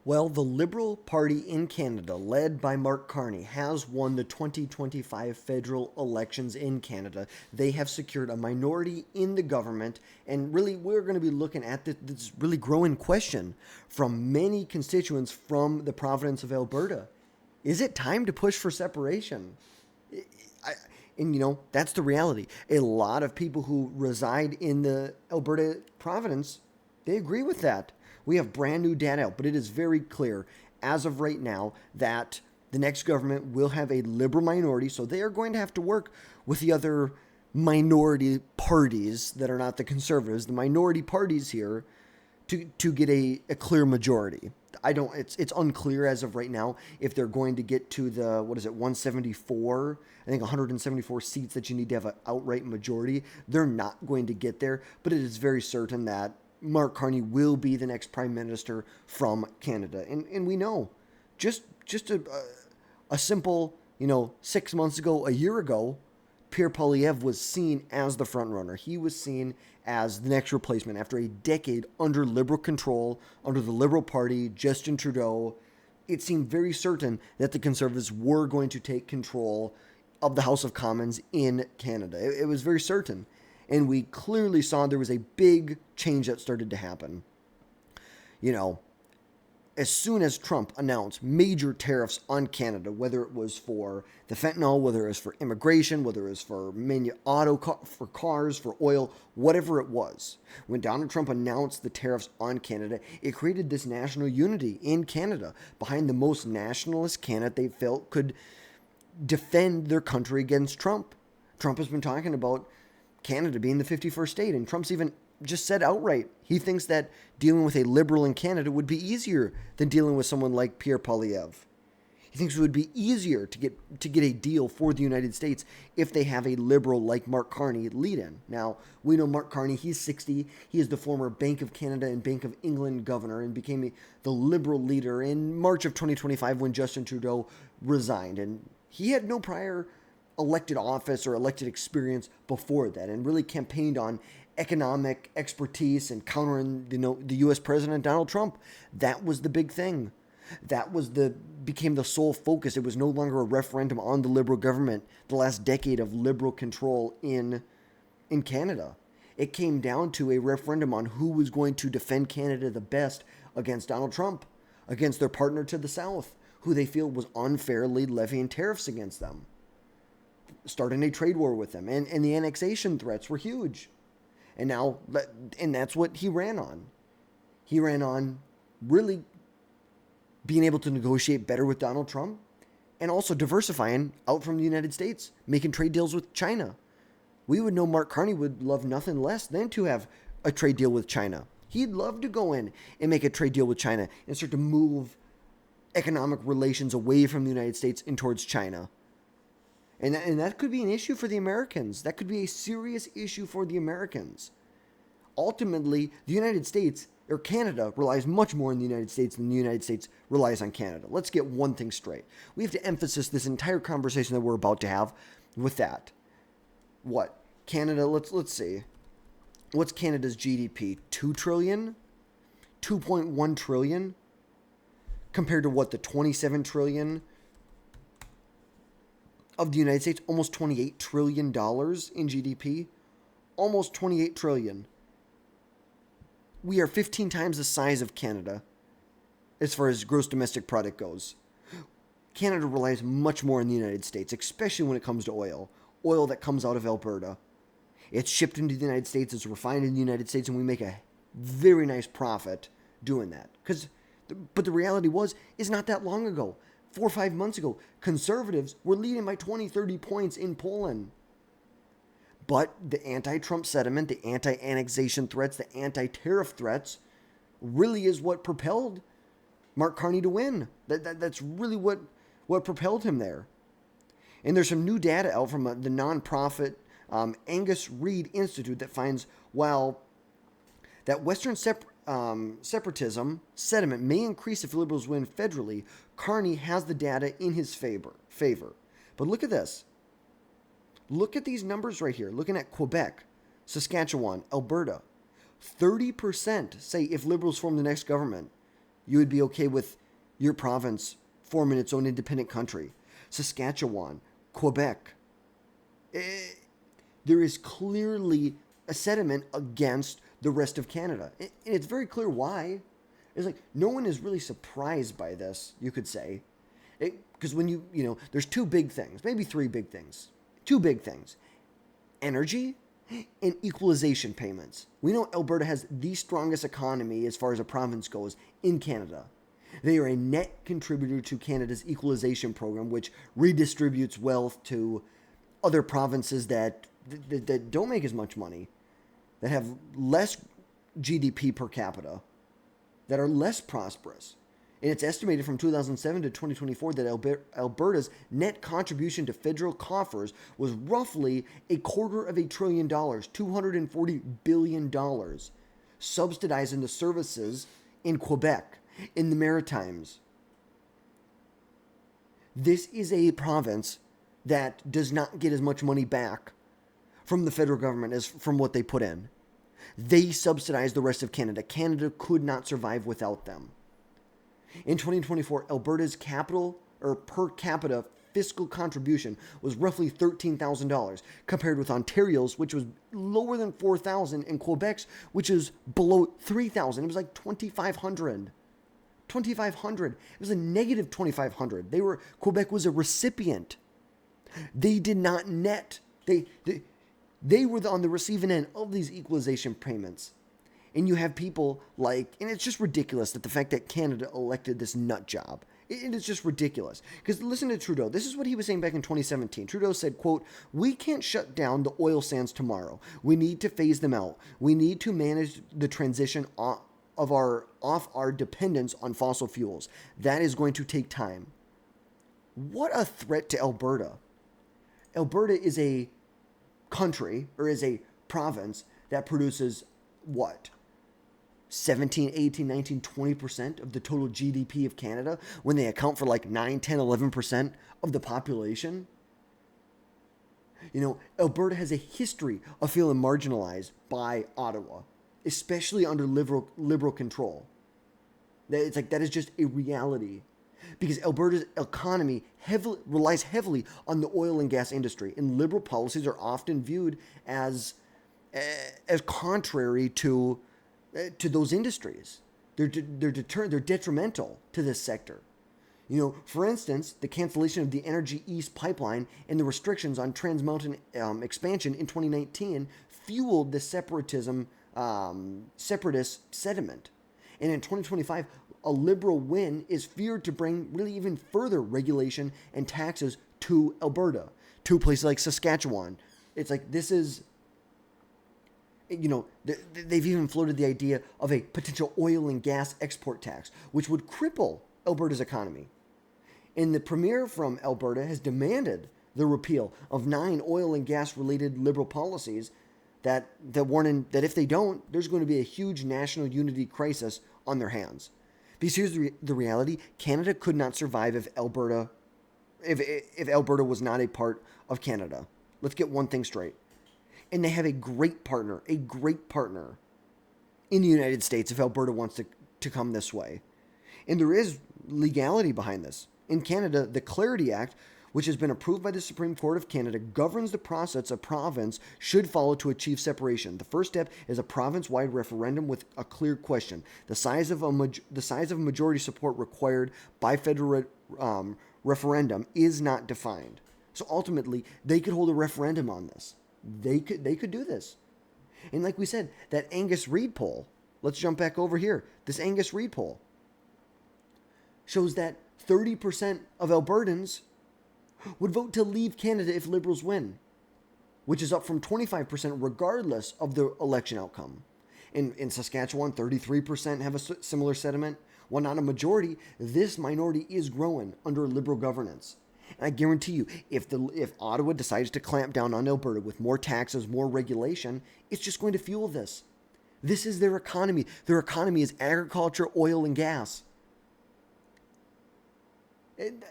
Well, the Liberal Party in Canada, led by Mark Carney, has won the 2025 federal elections in Canada. They have secured a minority in the government, and really, we're going to be looking at this really growing question from many constituents from the province of Alberta. Is it time to push for separation? I, and that's the reality. A lot of people who reside in the Alberta province, they agree with that. We have brand new data out, but it is very clear as of right now that the next government will have a liberal minority, so they are going to have to work with the other minority parties that are not the conservatives, the minority parties here, to get a clear majority. It's unclear as of right now if they're going to get to the 174, I think 174 seats that you need to have an outright majority. They're not going to get there, but it is very certain that Mark Carney will be the next prime minister from Canada. And we know just a simple, 6 months ago, a year ago, Pierre Poilievre was seen as the front runner. He was seen as the next replacement after a decade under Liberal control, under the Liberal Party, Justin Trudeau. It seemed very certain that the Conservatives were going to take control of the House of Commons in Canada. It was very certain. And we clearly saw there was a big change that started to happen. As soon as Trump announced major tariffs on Canada, whether it was for the fentanyl, whether it was for immigration, whether it was for for cars, for oil, whatever it was, when Donald Trump announced the tariffs on Canada, it created this national unity in Canada behind the most nationalist candidate they felt could defend their country against Trump. Trump has been talking about Canada being the 51st state, and Trump's even just said outright he thinks that dealing with a liberal in Canada would be easier than dealing with someone like Pierre Poilievre. He thinks it would be easier to get a deal for the United States if they have a liberal like Mark Carney lead in. Now, we know Mark Carney, he's 60. He is the former Bank of Canada and Bank of England governor and became the liberal leader in March of 2025 when Justin Trudeau resigned. And he had no prior elected office or elected experience before that, and really campaigned on economic expertise and countering the U.S. President Donald Trump. That was the big thing. That became the sole focus. It was no longer a referendum on the Liberal government, the last decade of Liberal control in Canada. It came down to a referendum on who was going to defend Canada the best against Donald Trump, against their partner to the south, who they feel was unfairly levying tariffs against them, starting a trade war with them, and the annexation threats were huge. And that's what he ran on. He ran on really being able to negotiate better with Donald Trump and also diversifying out from the United States, making trade deals with China. We would know Mark Carney would love nothing less than to have a trade deal with China. He'd love to go in and make a trade deal with China and start to move economic relations away from the United States and towards China. And that could be an issue for the Americans. That could be a serious issue for the Americans. Ultimately, the United States, or Canada, relies much more on the United States than the United States relies on Canada. Let's get one thing straight. We have to emphasize this entire conversation that we're about to have with that. What? Canada, let's see. What's Canada's GDP? 2 trillion? 2.1 trillion? Compared to what, the 27 trillion of the United States? Almost $28 trillion in GDP. Almost 28 trillion. We are 15 times the size of Canada as far as gross domestic product goes. Canada relies much more on the United States, especially when it comes to oil. Oil that comes out of Alberta. It's shipped into the United States, it's refined in the United States, and we make a very nice profit doing that. But the reality is not that long ago, 4 or 5 months ago, conservatives were leading by 20, 30 points in Poland. But the anti-Trump sentiment, the anti-annexation threats, the anti-tariff threats really is what propelled Mark Carney to win. That's really what propelled him there. And there's some new data out from the nonprofit Angus Reid Institute that finds, that Western separatism sentiment may increase if liberals win federally. Carney has the data in his favor. But look at this. Look at these numbers right here. Looking at Quebec, Saskatchewan, Alberta. 30% say if liberals form the next government, you would be okay with your province forming its own independent country. Saskatchewan, Quebec. There is clearly a sentiment against the rest of Canada. And it's very clear why. It's like no one is really surprised by this, you could say. Because when you know, there's two big things, maybe three big things. Two big things. Energy and equalization payments. We know Alberta has the strongest economy as far as a province goes in Canada. They are a net contributor to Canada's equalization program, which redistributes wealth to other provinces that don't make as much money, that have less GDP per capita, that are less prosperous. And it's estimated from 2007 to 2024 that Alberta's net contribution to federal coffers was roughly $250 billion, $240 billion, subsidizing the services in Quebec, in the Maritimes. This is a province that does not get as much money back from the federal government as from what they put in. They subsidize the rest of Canada. Canada could not survive without them. In 2024, Alberta's per capita fiscal contribution was roughly $13,000, compared with Ontario's, which was lower than $4,000, and Quebec's, which is below $3,000. It was like $2,500. $2,500. It was a negative $2,500. Quebec was a recipient. They did not net. They were on the receiving end of these equalization payments. And you have people like, and it's just ridiculous that the fact that Canada elected this nut job. It is just ridiculous. Because listen to Trudeau. This is what he was saying back in 2017. Trudeau said, quote, "We can't shut down the oil sands tomorrow. We need to phase them out. We need to manage the transition off our dependence on fossil fuels. That is going to take time." What a threat to Alberta. Alberta is a country, or is a province, that produces what? 17, 18, 19, 20% of the total GDP of Canada, when they account for like 9, 10, 11% of the population. You know, Alberta has a history of feeling marginalized by Ottawa, especially under liberal control. It's like that is just a reality, because Alberta's economy relies heavily on the oil and gas industry, and liberal policies are often viewed as contrary to those industries. They're detrimental to this sector. You know, for instance, the cancellation of the Energy East pipeline and the restrictions on Trans Mountain expansion in 2019 fueled the separatist sentiment. And in 2025, a liberal win is feared to bring really even further regulation and taxes to Alberta, to places like Saskatchewan. It's like this is, you know, they've even floated the idea of a potential oil and gas export tax, which would cripple Alberta's economy. And the premier from Alberta has demanded the repeal of 9 oil and gas related liberal policies that warn that if they don't, there's going to be a huge national unity crisis on their hands. Because here's the reality: Canada could not survive if Alberta was not a part of Canada. Let's get one thing straight. And they have a great partner in the United States if Alberta wants to come this way. And there is legality behind this. In Canada, the Clarity Act, which has been approved by the Supreme Court of Canada, governs the process a province should follow to achieve separation. The first step is a province-wide referendum with a clear question. The size of majority support required by federal referendum is not defined. So ultimately, they could hold a referendum on this. They could do this. And like we said, that Angus Reid poll, let's jump back over here. This Angus Reid poll shows that 30% of Albertans would vote to leave Canada if Liberals win, which is up from 25% regardless of the election outcome. In Saskatchewan, 33% have a similar sentiment. While not a majority, this minority is growing under Liberal governance. And I guarantee you, if Ottawa decides to clamp down on Alberta with more taxes, more regulation, it's just going to fuel this. This is their economy. Their economy is agriculture, oil, and gas. And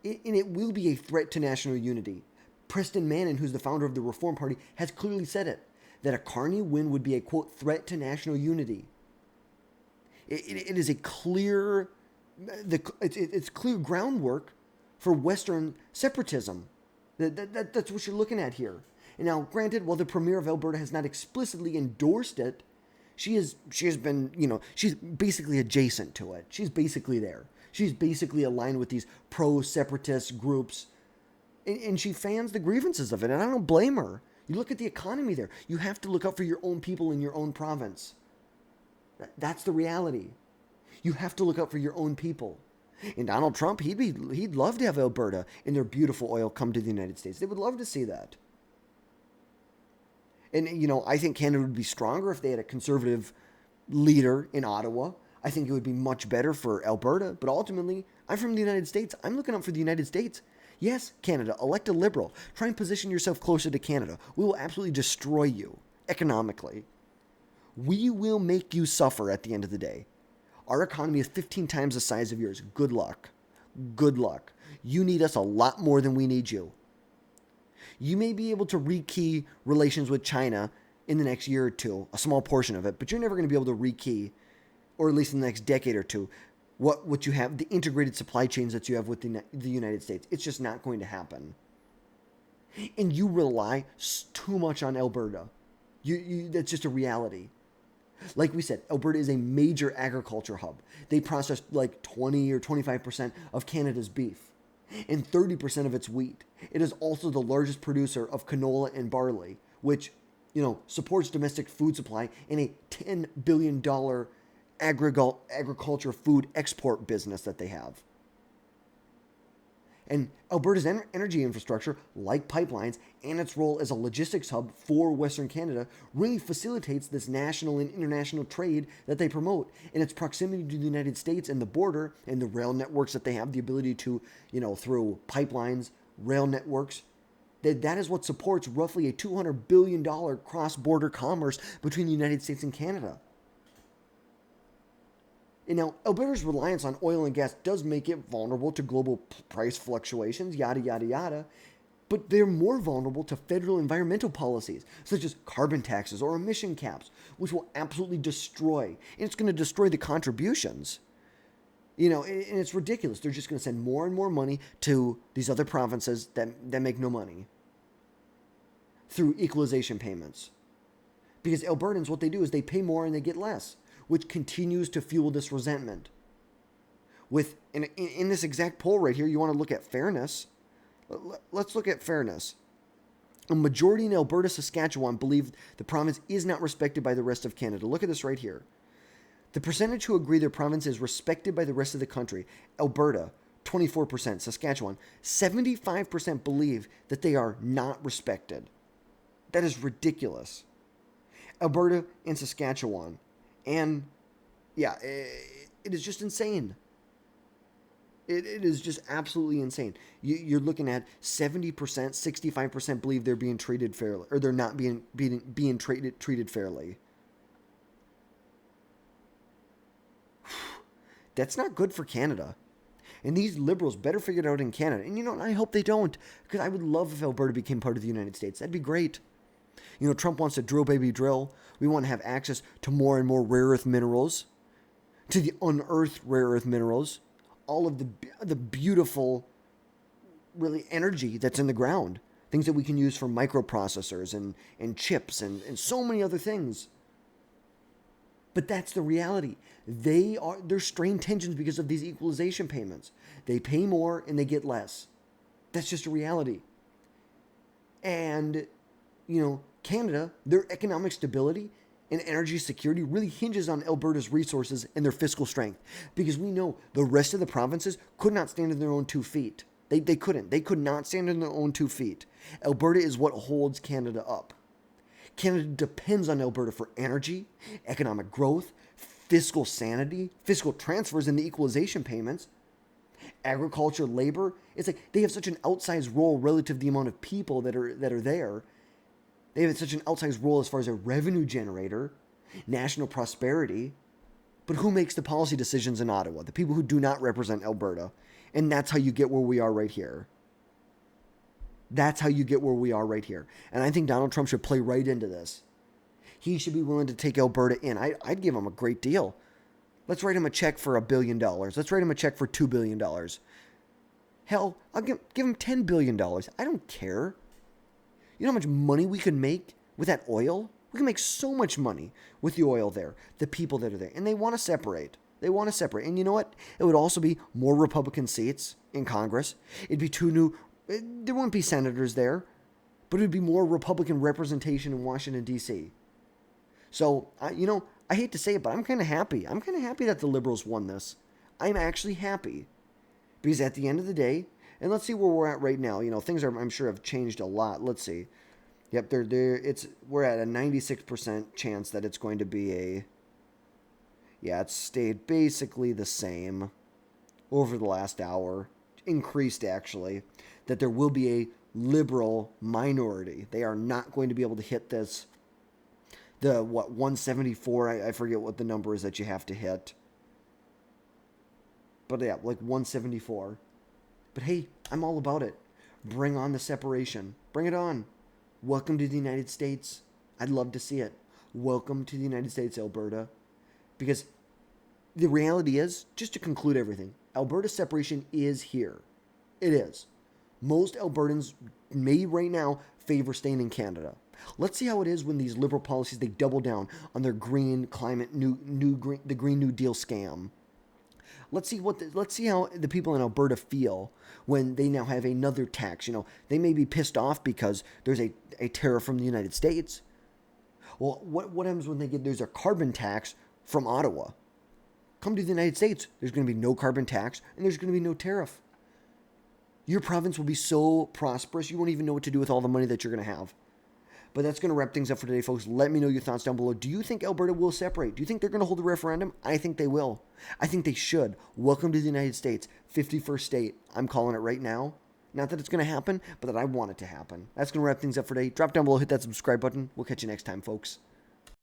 it will be a threat to national unity. Preston Mannon, who's the founder of the Reform Party, has clearly said it, that a Carney win would be a, quote, threat to national unity. It is a clear, it's clear groundwork for Western separatism. That's what you're looking at here. And now, granted, while the Premier of Alberta has not explicitly endorsed it, she has been, she's basically adjacent to it. She's basically there. She's basically aligned with these pro-separatist groups, and she fans the grievances of it, and I don't blame her. You look at the economy there. You have to look out for your own people in your own province. That's the reality. You have to look out for your own people. And Donald Trump, he'd love to have Alberta and their beautiful oil come to the United States. They would love to see that. And, I think Canada would be stronger if they had a conservative leader in Ottawa. I think it would be much better for Alberta. But ultimately, I'm from the United States. I'm looking out for the United States. Yes, Canada, elect a Liberal. Try and position yourself closer to Canada. We will absolutely destroy you economically. We will make you suffer at the end of the day. Our economy is 15 times the size of yours. Good luck. Good luck. You need us a lot more than we need you. You may be able to rekey relations with China in the next year or two, a small portion of it, but you're never going to be able to rekey, or at least in the next decade or two, what you have, the integrated supply chains that you have with the United States. It's just not going to happen. And you rely too much on Alberta. That's just a reality. Like we said, Alberta is a major agriculture hub. They process like 20 or 25% of Canada's beef and 30% of its wheat. It is also the largest producer of canola and barley, which, supports domestic food supply in a $10 billion agriculture food export business that they have. And Alberta's energy infrastructure, like pipelines, and its role as a logistics hub for Western Canada really facilitates this national and international trade that they promote. And its proximity to the United States and the border and the rail networks that they have the ability to, through pipelines, rail networks, that is what supports roughly a $200 billion cross-border commerce between the United States and Canada. And now, Alberta's reliance on oil and gas does make it vulnerable to global price fluctuations, yada, yada, yada. But they're more vulnerable to federal environmental policies, such as carbon taxes or emission caps, which will absolutely destroy. And it's going to destroy the contributions. And it's ridiculous. They're just going to send more and more money to these other provinces that make no money through equalization payments. Because Albertans, what they do is they pay more and they get less, which continues to fuel this resentment. In this exact poll right here, you want to look at fairness. Let's look at fairness. A majority in Alberta, Saskatchewan believe the province is not respected by the rest of Canada. Look at this right here. The percentage who agree their province is respected by the rest of the country: Alberta, 24%, Saskatchewan, 75% believe that they are not respected. That is ridiculous. Alberta and Saskatchewan. And, yeah, it is just insane. It is just absolutely insane. You're looking at 70%, 65% believe they're being treated fairly, or they're not being treated fairly. That's not good for Canada. And these Liberals better figure it out in Canada. And, I hope they don't, because I would love if Alberta became part of the United States. That'd be great. Trump wants to drill, baby, drill. We want to have access to more and more rare earth minerals, to the unearthed rare earth minerals, all of the beautiful, really, energy that's in the ground, things that we can use for microprocessors and chips and so many other things. But that's the reality. There's strained tensions because of these equalization payments. They pay more and they get less. That's just a reality. And, Canada, their economic stability and energy security really hinges on Alberta's resources and their fiscal strength. Because we know the rest of the provinces could not stand on their own 2 feet. They couldn't. They could not stand on their own 2 feet. Alberta is what holds Canada up. Canada depends on Alberta for energy, economic growth, fiscal sanity, fiscal transfers, and the equalization payments. Agriculture, labor. It's like they have such an outsized role relative to the amount of people that are there. They have such an outsized role as far as a revenue generator, national prosperity. But who makes the policy decisions in Ottawa? The people who do not represent Alberta. And that's how you get where we are right here. That's how you get where we are right here. And I think Donald Trump should play right into this. He should be willing to take Alberta in. I'd give him a great deal. Let's write them a check for $1 billion. Let's write them a check for $2 billion. Hell, I'll give them $10 billion. I don't care. You know how much money we could make with that oil? We can make so much money with the oil there, the people that are there. And they want to separate. They want to separate. And you know what? It would also be more Republican seats in Congress. It'd be there wouldn't be senators there, but it would be more Republican representation in Washington, D.C. So, I hate to say it, but I'm kind of happy. I'm kind of happy that the Liberals won this. I'm actually happy. Because at the end of the day, and let's see where we're at right now. Things I'm sure have changed a lot. Let's see. Yep, we're at a 96% chance that it's going to be it's stayed basically the same over the last hour. Increased, actually. That there will be a liberal minority. They are not going to be able to hit this. 174? I forget what the number is that you have to hit. But yeah, like 174. But hey, I'm all about it. Bring on the separation. Bring it on. Welcome to the United States. I'd love to see it. Welcome to the United States, Alberta. Because the reality is, just to conclude everything, Alberta separation is here. It is. Most Albertans may right now favor staying in Canada. Let's see how it is when these liberal policies, they double down on their green climate, the Green New Deal scam. Let's see how the people in Alberta feel when they now have another tax. They may be pissed off because there's a tariff from the United States. Well, what happens when there's a carbon tax from Ottawa? Come to the United States, there's going to be no carbon tax and there's going to be no tariff. Your province will be so prosperous, you won't even know what to do with all the money that you're going to have. But that's going to wrap things up for today, folks. Let me know your thoughts down below. Do you think Alberta will separate? Do you think they're going to hold a referendum? I think they will. I think they should. Welcome to the United States. 51st state. I'm calling it right now. Not that it's going to happen, but that I want it to happen. That's going to wrap things up for today. Drop down below, hit that subscribe button. We'll catch you next time, folks.